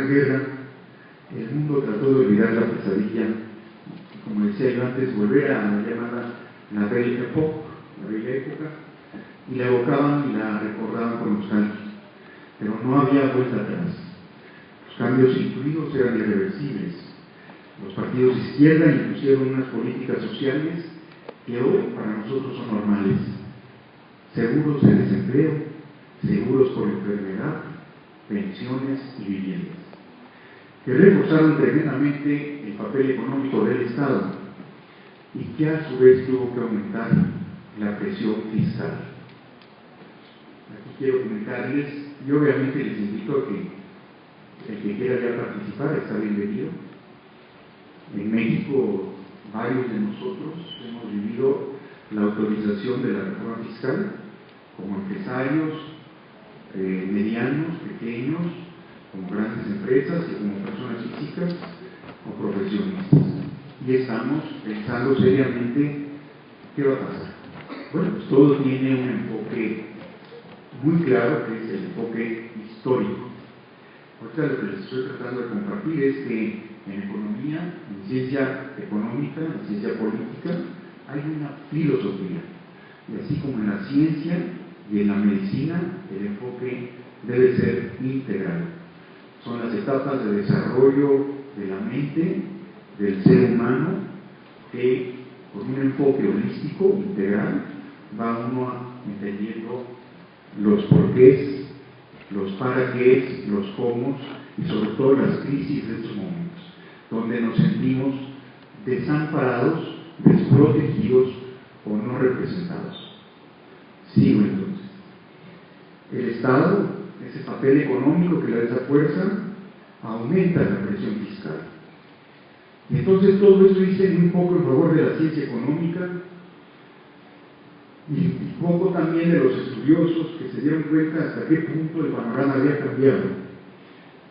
Gran Guerra, el mundo trató de olvidar la pesadilla, como decía yo antes, volver a la llamada la Belle Époque, la bella época, y la evocaban y la recordaban con los cambios, pero no había vuelta atrás. Los cambios incluidos eran irreversibles. Los partidos de izquierda impusieron unas políticas sociales que hoy para nosotros son normales: seguros de desempleo, seguros por enfermedad, pensiones y viviendas, que reforzaron tremendamente el papel económico del Estado y que a su vez tuvo que aumentar la presión fiscal. Aquí quiero comentarles, y obviamente les invito a que el que quiera ya participar está bienvenido. En México, varios de nosotros hemos vivido la autorización de la reforma fiscal como empresarios, medianos, pequeños, como grandes empresas y como personas físicas o profesionistas. Y estamos pensando seriamente qué va a pasar. Bueno, pues todo tiene un enfoque muy claro, que es el enfoque histórico. Ahorita lo que les estoy tratando de compartir es que en economía, en ciencia económica, en ciencia política, hay una filosofía. Y así como en la ciencia y en la medicina, el enfoque debe ser integral. Son las etapas de desarrollo de la mente, del ser humano, que con un enfoque holístico, integral, va uno entendiendo los porqués, los para qué, los cómo y sobre todo las crisis de estos momentos, donde nos sentimos desamparados, desprotegidos o no representados. Sigo entonces. El Estado, ese papel económico que le da esa fuerza, aumenta la presión fiscal. Y entonces todo eso dice muy poco en favor de la ciencia económica y poco también de los estudiosos que se dieron cuenta hasta qué punto el panorama había cambiado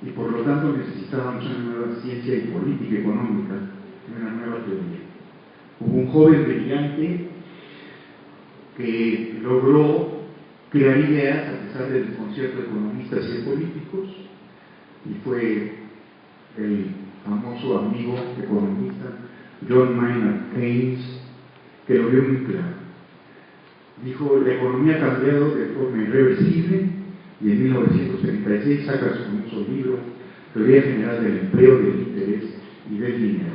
y por lo tanto necesitábamos una nueva ciencia y política económica, una nueva teoría. Hubo un joven brillante que logró crear ideas a pesar del desconcierto de economistas y de políticos, y fue el famoso amigo economista John Maynard Keynes, que lo vio muy claro. Dijo: la economía ha cambiado de forma irreversible, y en 1936 saca su famoso libro Teoría General del Empleo, del Interés y del Dinero.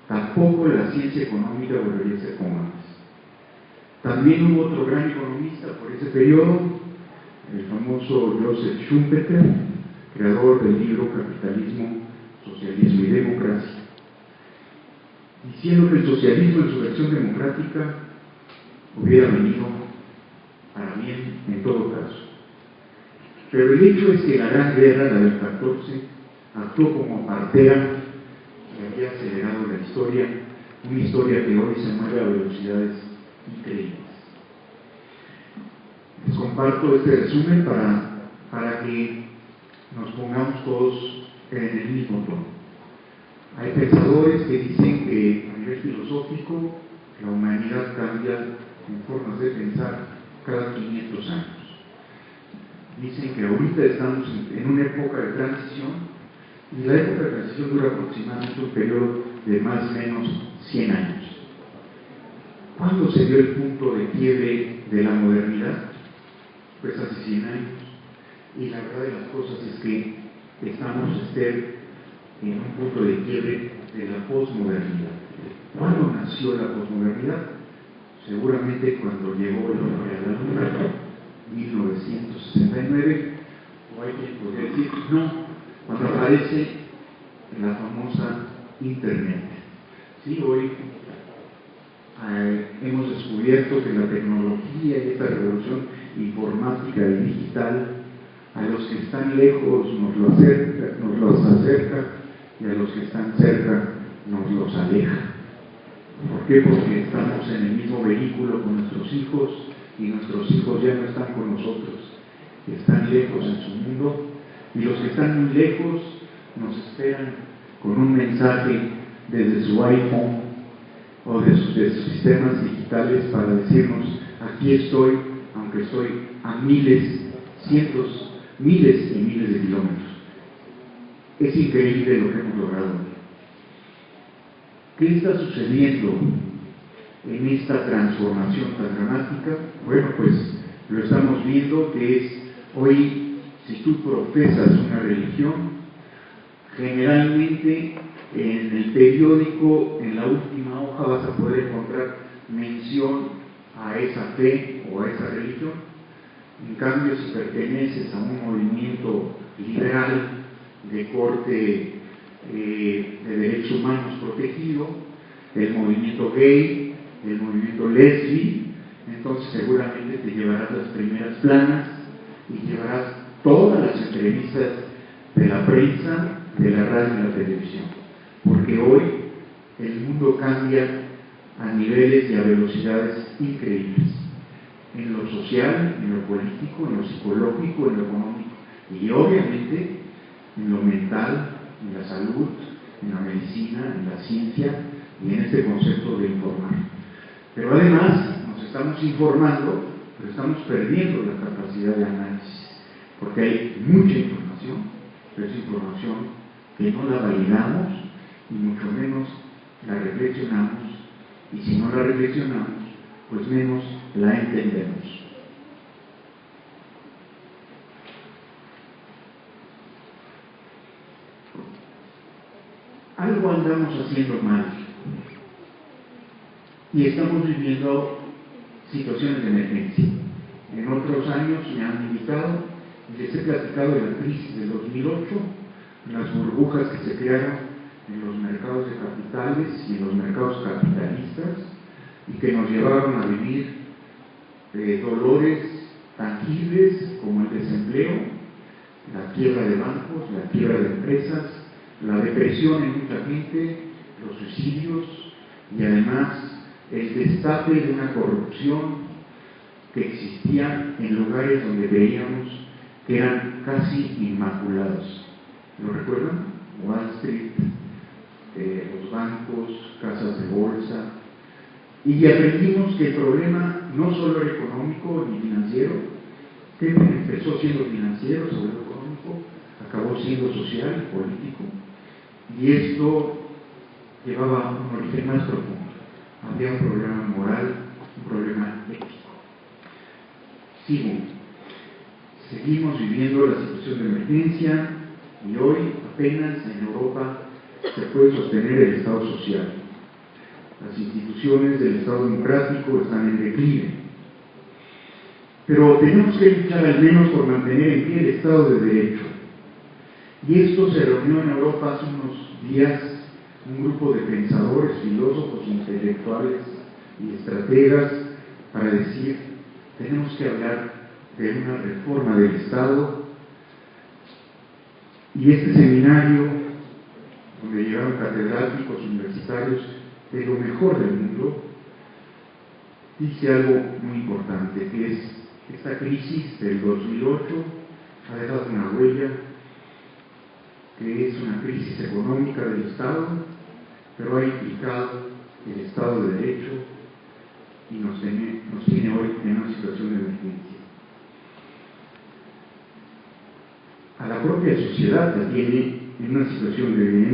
Tampoco la ciencia económica volvería a ser como antes. También hubo otro gran economista por ese periodo, el famoso Joseph Schumpeter, creador del libro Capitalismo, Socialismo y Democracia, diciendo que el socialismo en su versión democrática hubiera venido para bien en todo caso. Pero el hecho es que la Gran Guerra, la del 14, actuó como partera que había acelerado la historia, una historia que hoy se mueve a velocidades increíbles. Les comparto este resumen para que nos pongamos todos en el mismo tono. Hay pensadores que dicen que a nivel filosófico la humanidad cambia en formas de pensar cada 500 años. Dicen que ahorita estamos en una época de transición, y la época de transición dura aproximadamente un periodo de más o menos 100 años. ¿Cuándo se dio el punto de quiebre de la modernidad? Pues hace 100 años. Y la verdad de las cosas es que estamos en un punto de quiebre de la posmodernidad. ¿Cuándo nació la posmodernidad? Seguramente cuando llegó el hombre a la luna, 1969, o hay quien podría decir, no, cuando aparece la famosa Internet. Sí, hoy hemos descubierto que la tecnología y esta revolución informática y digital, a los que están lejos nos los acerca, y a los que están cerca nos los aleja. ¿Por qué? Porque estamos en el mismo vehículo con nuestros hijos, y nuestros hijos ya no están con nosotros, están lejos en su mundo, y los que están muy lejos nos esperan con un mensaje desde su iPhone o de sus sistemas digitales para decirnos: aquí estoy, aunque estoy a miles, cientos, miles y miles de kilómetros. Es increíble lo que hemos logrado. ¿Qué está sucediendo en esta transformación tan dramática? Bueno, pues lo estamos viendo, que es hoy, si tú profesas una religión, generalmente en el periódico, en la última hoja, vas a poder encontrar mención a esa fe o a esa religión. En cambio, si perteneces a un movimiento liberal de corte de derechos humanos protegido, el movimiento gay, el movimiento lesbi, entonces seguramente te llevarás las primeras planas y llevarás todas las entrevistas de la prensa, de la radio y la televisión, porque hoy el mundo cambia a niveles y a velocidades increíbles, en lo social, en lo político, en lo psicológico, en lo económico y obviamente en lo mental, en la salud, en la medicina, en la ciencia y en este concepto de informar. Pero además nos estamos informando, pero estamos perdiendo la capacidad de análisis, porque hay mucha información, pero es información que no la validamos y mucho menos la reflexionamos, y si no la reflexionamos, pues menos la entendemos. Algo andamos haciendo mal y estamos viviendo situaciones de emergencia. En otros años me han invitado y les he platicado de la crisis del 2008, las burbujas que se crearon en los mercados de capitales y en los mercados capitalistas y que nos llevaron a vivir dolores tangibles como el desempleo, la quiebra de bancos, la quiebra de empresas, la depresión en mucha gente, los suicidios y además el destape de una corrupción que existía en lugares donde veíamos que eran casi inmaculados. ¿Lo recuerdan? Wall Street, los bancos, casas de bolsa. Y aprendimos que el problema no solo era económico ni financiero, que empezó siendo financiero, sobre lo económico, acabó siendo social y político. Y esto llevaba a un origen más profundo. Había un problema moral, un problema ético. Seguimos viviendo la situación de emergencia y hoy apenas en Europa se puede sostener el Estado social. Las instituciones del Estado democrático están en declive. Pero tenemos que luchar al menos por mantener en pie el Estado de Derecho. Y esto se reunió en Europa hace unos días un grupo de pensadores, filósofos, intelectuales y estrategas para decir, tenemos que hablar de una reforma del Estado. Y este seminario, donde llegaron catedráticos universitarios de lo mejor del mundo, dice algo muy importante, que es esta crisis del 2008 ha dejado una huella, que es una crisis económica del Estado, pero ha implicado el Estado de Derecho y nos tiene hoy en una situación de emergencia. A la propia sociedad la tiene en una situación de